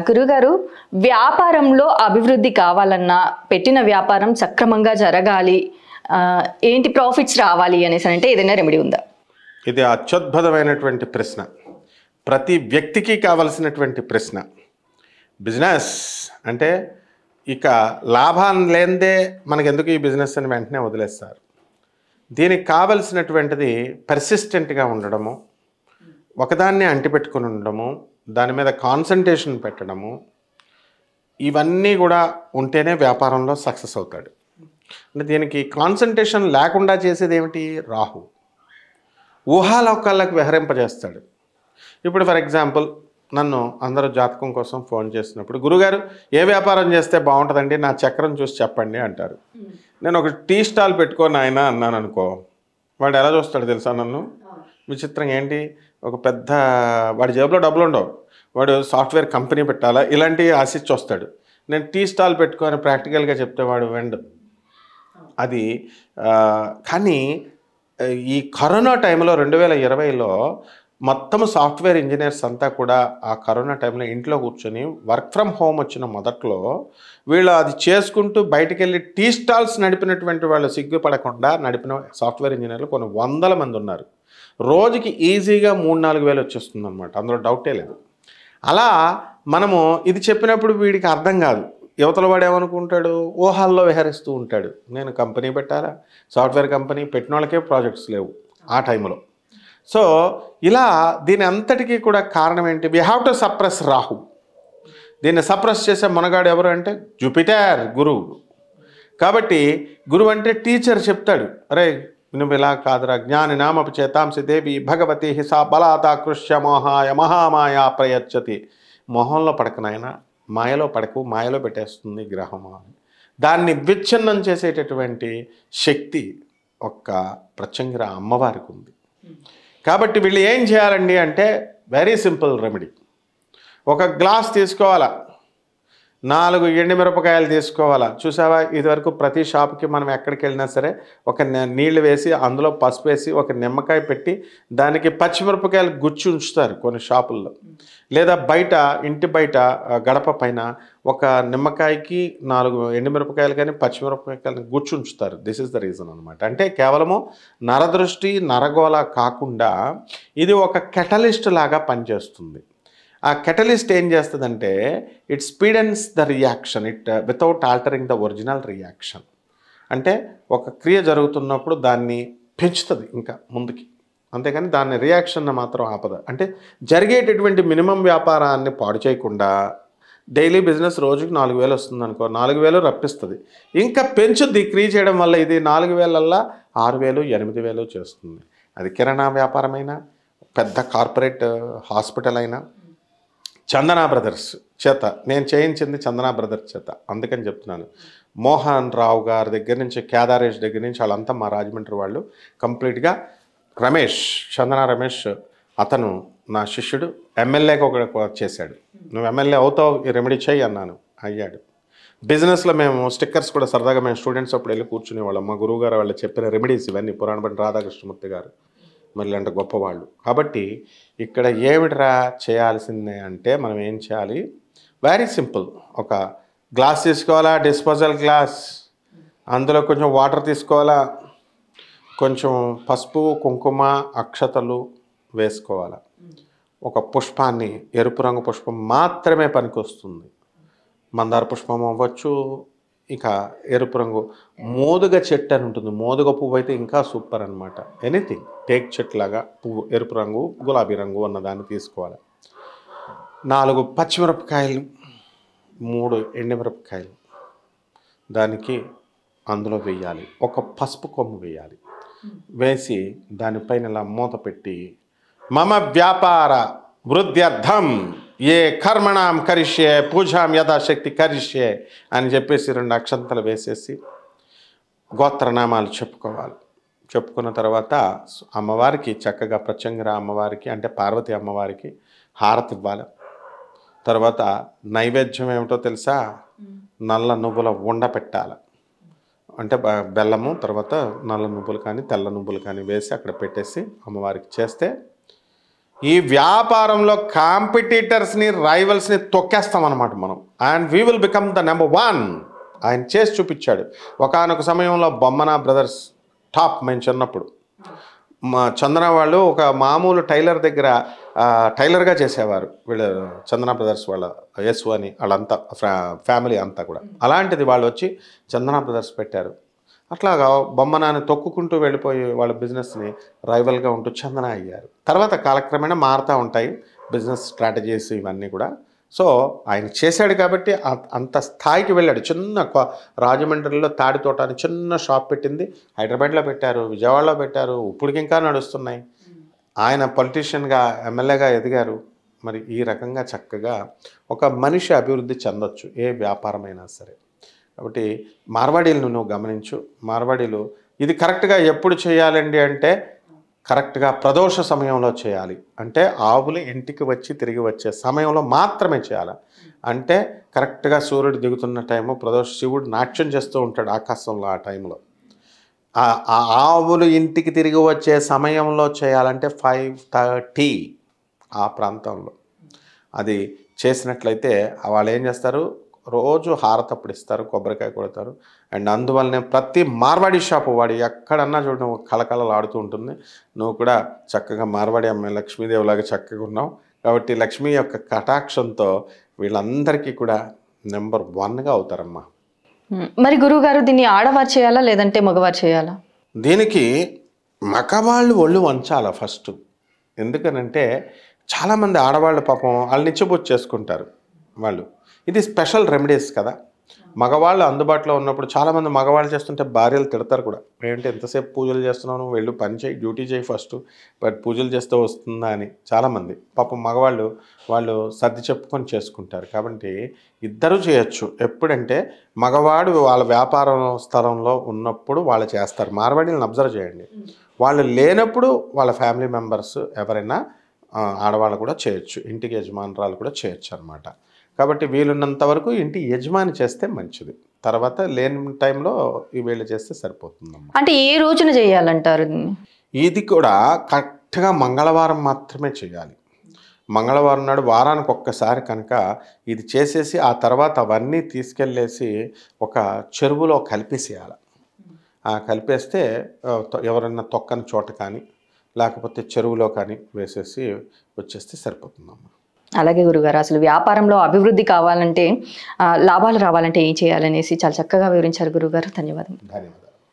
గురుగారు, వ్యాపారంలో అభివృద్ధి కావాలన్నా, పెట్టిన వ్యాపారం సక్రమంగా జరగాలి, ఏంటి ప్రాఫిట్స్ రావాలి అనేసనంటే ఏదైనా రెమెడీ ఉందా? ఇది అత్యద్భుతమైనటువంటి ప్రశ్న. ప్రతి వ్యక్తికి కావలసినటువంటి ప్రశ్న. బిజినెస్ అంటే ఇక లాభం లేనిదే మనకెందుకు ఈ బిజినెస్ అని వెంటనే వదిలేస్తారు. దీనికి కావలసినటువంటిది పర్సిస్టెంట్గా ఉండడము, ఒకదాన్ని అంటిపెట్టుకుని ఉండడము, దాని మీద కాన్సంట్రేషన్ పెట్టడము, ఇవన్నీ కూడా ఉంటేనే వ్యాపారంలో సక్సెస్ అవుతాడు. అంటే దీనికి కాన్సంట్రేషన్ లేకుండా చేసేది ఏమిటి? రాహు ఊహాలోకాలకు విహరింపజేస్తాడు. ఇప్పుడు ఫర్ ఎగ్జాంపుల్ నన్ను అందరూ జాతకం కోసం ఫోన్ చేసినప్పుడు, గురుగారు ఏ వ్యాపారం చేస్తే బాగుంటుందండి, నా చక్రం చూసి చెప్పండి అంటారు. నేను ఒక టీ స్టాల్ పెట్టుకొని ఆయన అన్నాను అనుకో, వాడు ఎలా చూస్తాడు తెలుసా నన్ను? విచిత్రం ఏంటి, ఒక పెద్ద వాడి జేబులో డబ్బులు ఉండవు, వాడు సాఫ్ట్వేర్ కంపెనీ పెట్టాలా ఇలాంటివి ఆశించి వస్తాడు. నేను టీ స్టాల్ పెట్టుకొని ప్రాక్టికల్గా చెప్తే వాడు వెండు అది. కానీ ఈ కరోనా టైంలో 2020లో మొత్తం సాఫ్ట్వేర్ ఇంజనీర్స్ అంతా కూడా ఆ కరోనా టైంలో ఇంట్లో కూర్చొని వర్క్ ఫ్రమ్ హోమ్ వచ్చిన మొదట్లో వీళ్ళు అది చేసుకుంటూ బయటికి వెళ్ళి టీ స్టాల్స్ నడిపినటువంటి వాళ్ళు సిగ్గుపడకుండా నడిపిన సాఫ్ట్వేర్ ఇంజనీర్లు కొన్ని వందల మంది ఉన్నారు. రోజుకి ఈజీగా 3-4 వేలు వచ్చేస్తుంది అనమాట, అందులో డౌటే లేదు. అలా మనము ఇది చెప్పినప్పుడు వీడికి అర్థం కాదు. యువతల వాడు ఏమనుకుంటాడు, ఊహాల్లో విహరిస్తూ ఉంటాడు. నేను కంపెనీ పెట్టాలా, సాఫ్ట్వేర్ కంపెనీ పెట్టిన వాళ్ళకే ప్రాజెక్ట్స్ లేవు ఆ టైంలో. సో ఇలా దీని అంతటికీ కూడా కారణం ఏంటి? We have to suppress Rahu. దీన్ని సప్రెస్ చేసే మనగాడు ఎవరు అంటే జూపిటర్, గురువు. కాబట్టి గురువు అంటే టీచర్ చెప్తాడు, అరే నువ్వు ఇలా కాదురా, జ్ఞాని నామపి చేతాంసి దేవి భగవతి హిసా బలాతాకృష్య మోహాయ మహామాయా ప్రయచ్చతి. మొహంలో పడకనైనా మాయలో పడకు, మాయలో పెట్టేస్తుంది గ్రహము. దాన్ని విచ్ఛిన్నం చేసేటటువంటి శక్తి ఒక్క ప్రత్యంగిర అమ్మవారికి ఉంది. కాబట్టి వీళ్ళు ఏం చేయాలండి అంటే వెరీ సింపుల్ రెమెడీ. ఒక గ్లాస్ తీసుకోవాలా, 4 ఎండుమిరపకాయలు తీసుకోవాలా. చూసావా, ఇదివరకు ప్రతి షాప్కి మనం ఎక్కడికి వెళ్ళినా సరే ఒక నీళ్లు వేసి అందులో పసుపు వేసి ఒక నిమ్మకాయ పెట్టి దానికి పచ్చిమిరపకాయలు గుచ్చి ఉంచుతారు కొన్ని షాపుల్లో. లేదా బయట ఇంటి బయట గడప పైన ఒక నిమ్మకాయకి 4 ఎండుమిరపకాయలు కానీ పచ్చిమిరపకాయలు గుచ్చి ఉంచుతారు. దిస్ ఇస్ ద రీజన్ అనమాట. అంటే కేవలము నరదృష్టి నరగోళ కాకుండా ఇది ఒక కెటలిస్ట్ లాగా పనిచేస్తుంది. ఆ కెటలిస్ట్ ఏం చేస్తుందంటే it speedens the reaction, it without altering the original reaction. అంటే ఒక క్రియ జరుగుతున్నప్పుడు దాన్ని పెంచుతుంది ఇంకా ముందుకి, అంతేకాని దాన్ని రియాక్షన్ మాత్రం ఆపదు. అంటే జరిగేటటువంటి మినిమం వ్యాపారాన్ని పాడు చేయకుండా డైలీ బిజినెస్ రోజుకి 4,000 వస్తుంది అనుకో, 4,000 రప్పిస్తుంది. ఇంకా పెంచుద్ది క్రియ చేయడం వల్ల. ఇది 4,000 6,000 8,000 చేస్తుంది. అది కిరాణా వ్యాపారమైనా, పెద్ద కార్పొరేట్ హాస్పిటల్ అయినా. చందనా బ్రదర్స్ చేత నేను చేయించింది, చందనా బ్రదర్స్ చేత, అందుకని చెప్తున్నాను. మోహన్ రావు గారి దగ్గర నుంచి, కేదారేష్ దగ్గర నుంచి వాళ్ళంతా మా రాజమండ్రి వాళ్ళు కంప్లీట్గా. రమేష్, చందనా రమేష్, అతను నా శిష్యుడు, ఎమ్మెల్యేకి ఒక చేశాడు. నువ్వు ఎమ్మెల్యే అవుతావు, ఈ రెమెడీ చేయి అన్నాను, అయ్యాడు. బిజినెస్లో మేము స్టిక్కర్స్ కూడా సరదాగా మేము స్టూడెంట్స్ అప్పుడు వెళ్ళి కూర్చునేవాళ్ళం. మా గురువు గారు వాళ్ళు చెప్పిన రెమెడీస్ ఇవన్నీ, పురాణపండి రాధాకృష్ణమూర్తి గారు మరి అంటే గొప్పవాళ్ళు. కాబట్టి ఇక్కడ ఏమిట్రా చేయాల్సిందే అంటే మనం ఏం చేయాలి, వెరీ సింపుల్. ఒక గ్లాస్ తీసుకోవాలా, డిస్పోజల్ గ్లాస్, అందులో కొంచెం వాటర్ తీసుకోవాలా, కొంచెం పసుపు కుంకుమ అక్షతలు వేసుకోవాలా. ఒక పుష్పాన్ని, ఎరుపు రంగు పుష్పం మాత్రమే పనికొస్తుంది. మందార పుష్పం అవ్వచ్చు, ఇక ఎరుపు రంగు మోదుగ చెట్టు అని ఉంటుంది, మోదుగ పువ్వు అయితే ఇంకా సూపర్ అనమాట. ఎనీథింగ్ టేక్ చెట్టు లాగా పువ్వు, ఎరుపు రంగు గులాబీ రంగు ఉన్నదాన్ని తీసుకోవాలి. 4 పచ్చిమిరపకాయలు, 3 ఎండుమిరపకాయలు దానికి అందులో వేయాలి. ఒక పసుపు కొమ్ము వేయాలి. వేసి దానిపైన ఇలా మూత పెట్టి మమ వ్యాపార వృద్ధ్యర్థం ఏ కర్మణాం కరిష్యే పూజాం యథాశక్తి కరిష్యే అని చెప్పేసి 2 అక్షంతలు వేసేసి గోత్రనామాలు చెప్పుకోవాలి. చెప్పుకున్న తర్వాత అమ్మవారికి చక్కగా ప్రత్యంగిర అమ్మవారికి అంటే పార్వతి అమ్మవారికి హారతి ఇవ్వాలి. తర్వాత నైవేద్యం ఏమిటో తెలుసా, నల్ల నువ్వుల ఉండ పెట్టాలి. అంటే బెల్లము, తర్వాత నల్ల నువ్వులు కానీ తెల్ల నువ్వులు కానీ వేసి అక్కడ పెట్టేసి అమ్మవారికి చేస్తే ఈ వ్యాపారంలో కాంపిటీటర్స్ని రైవల్స్ని తొక్కేస్తాం అన్నమాట మనం. And we will become the number 1. ఆయన చేసి చూపించాడు. ఒకానొక సమయంలో బొమ్మన బ్రదర్స్ టాప్ మేము చిన్నప్పుడు మా చందన వాళ్ళు ఒక మామూలు టైలర్ దగ్గర టైలర్గా చేసేవారు. వీళ్ళు చందన బ్రదర్స్ వాళ్ళ యశు అని వాళ్ళంతా ఫ్యామిలీ అంతా కూడా. అలాంటిది వాళ్ళు వచ్చి చందన బ్రదర్స్ పెట్టారు. అట్లాగా బొమ్మనాన్ని తొక్కుకుంటూ వెళ్ళిపోయి వాళ్ళ బిజినెస్ని రైవల్గా ఉంటూ చందన అయ్యారు. తర్వాత కాలక్రమేణా మారుతూ ఉంటాయి బిజినెస్ స్ట్రాటజీస్ ఇవన్నీ కూడా. సో ఆయన చేశాడు కాబట్టి అంత స్థాయికి వెళ్ళాడు. చిన్న రాజమండ్రిలో తాడి తోట అని చిన్న షాప్ పెట్టింది, హైదరాబాద్లో పెట్టారు, విజయవాడలో పెట్టారు, ఇప్పటికి ఇంకా నడుస్తున్నాయి. ఆయన పొలిటీషియన్గా ఎమ్మెల్యేగా ఎదిగారు. మరి ఈ రకంగా చక్కగా ఒక మనిషి అభివృద్ధి చెందొచ్చు ఏ వ్యాపారమైనా సరే. కాబట్టి మార్వాడీలను నువ్వు గమనించు. మార్వాడీలు ఇది కరెక్ట్గా ఎప్పుడు చేయాలండి అంటే కరెక్ట్గా ప్రదోష సమయంలో చేయాలి. అంటే ఆవులు ఇంటికి వచ్చి తిరిగి వచ్చే సమయంలో మాత్రమే చేయాలి. అంటే కరెక్ట్గా సూర్యుడు దిగుతున్న టైము, ప్రదోష శివుడు నాట్యం చేస్తూ ఉంటాడు ఆకాశంలో. ఆ టైంలో ఆ ఆవులు ఇంటికి తిరిగి వచ్చే సమయంలో చేయాలంటే 5:30 ఆ ప్రాంతంలో అది చేసినట్లయితే వాళ్ళు ఏం చేస్తారు, రోజు హారతప్పుడు ఇస్తారు, కొబ్బరికాయ కొడతారు. అండ్ అందువల్లనే ప్రతి మార్వాడి షాపు వాడి ఎక్కడన్నా చూడడం కళకళలాడుతూ ఉంటుంది. నువ్వు కూడా చక్కగా మార్వాడి అమ్మాయి లక్ష్మీదేవిలాగా చక్కగా ఉన్నావు కాబట్టి లక్ష్మీ యొక్క కటాక్షంతో వీళ్ళందరికీ కూడా నెంబర్ 1గా అవుతారమ్మా. మరి గురువుగారు దీన్ని ఆడవారు చేయాలా లేదంటే మగవారు చేయాలా? దీనికి మగవాళ్ళు ఒళ్ళు వంచాలా ఫస్ట్. ఎందుకనంటే చాలామంది ఆడవాళ్ళు పాపం వాళ్ళు నిచ్చబొచ్చు చేసుకుంటారు. వాళ్ళు ఇది స్పెషల్ రెమెడీస్ కదా. మగవాళ్ళు అందుబాటులో ఉన్నప్పుడు చాలామంది మగవాళ్ళు చేస్తుంటే భార్యలు తిడతారు కూడా. ఏంటి ఎంతసేపు పూజలు చేస్తున్నావు, నువ్వు వెళ్ళు పని చేయి, డ్యూటీ చేయి ఫస్ట్, బట్ పూజలు చేస్తే వస్తుందా అని చాలామంది పాపం మగవాళ్ళు వాళ్ళు సర్ది చెప్పుకొని చేసుకుంటారు. కాబట్టి ఇద్దరూ చేయొచ్చు. ఎప్పుడంటే మగవాడు వాళ్ళ వ్యాపారం స్థలంలో ఉన్నప్పుడు వాళ్ళు చేస్తారు. మార్వాడీలను అబ్జర్వ్ చేయండి. వాళ్ళు లేనప్పుడు వాళ్ళ ఫ్యామిలీ మెంబర్స్ ఎవరైనా ఆడవాళ్ళు కూడా చేయొచ్చు, ఇంటికి యజమానురాలు కూడా చేయొచ్చు అన్నమాట. కాబట్టి వీలున్నంత వరకు ఇంటి యజమాని చేస్తే మంచిది. తర్వాత లేని టైంలో ఈ వీళ్ళు చేస్తే సరిపోతుందమ్మా. అంటే ఏ రోజున చేయాలంటారు? ఇది కూడా కరెక్ట్గా మంగళవారం మాత్రమే చేయాలి. మంగళవారం నాడు వారానికి ఒక్కసారి కనుక ఇది చేసేసి ఆ తర్వాత అవన్నీ తీసుకెళ్ళేసి ఒక చెరువులో కలిపేసేయాలి. కలిపేస్తే ఎవరైనా తొక్కని చోట కానీ లేకపోతే చెరువులో కానీ వేసేసి వచ్చేస్తే సరిపోతుందమ్మా. అలాగే గురుగారు, అసలు వ్యాపారంలో అభివృద్ధి కావాలంటే లాభాలు రావాలంటే ఏం చేయాలనేసి చాలా చక్కగా వివరించారు గురుగారు. ధన్యవాదాలు.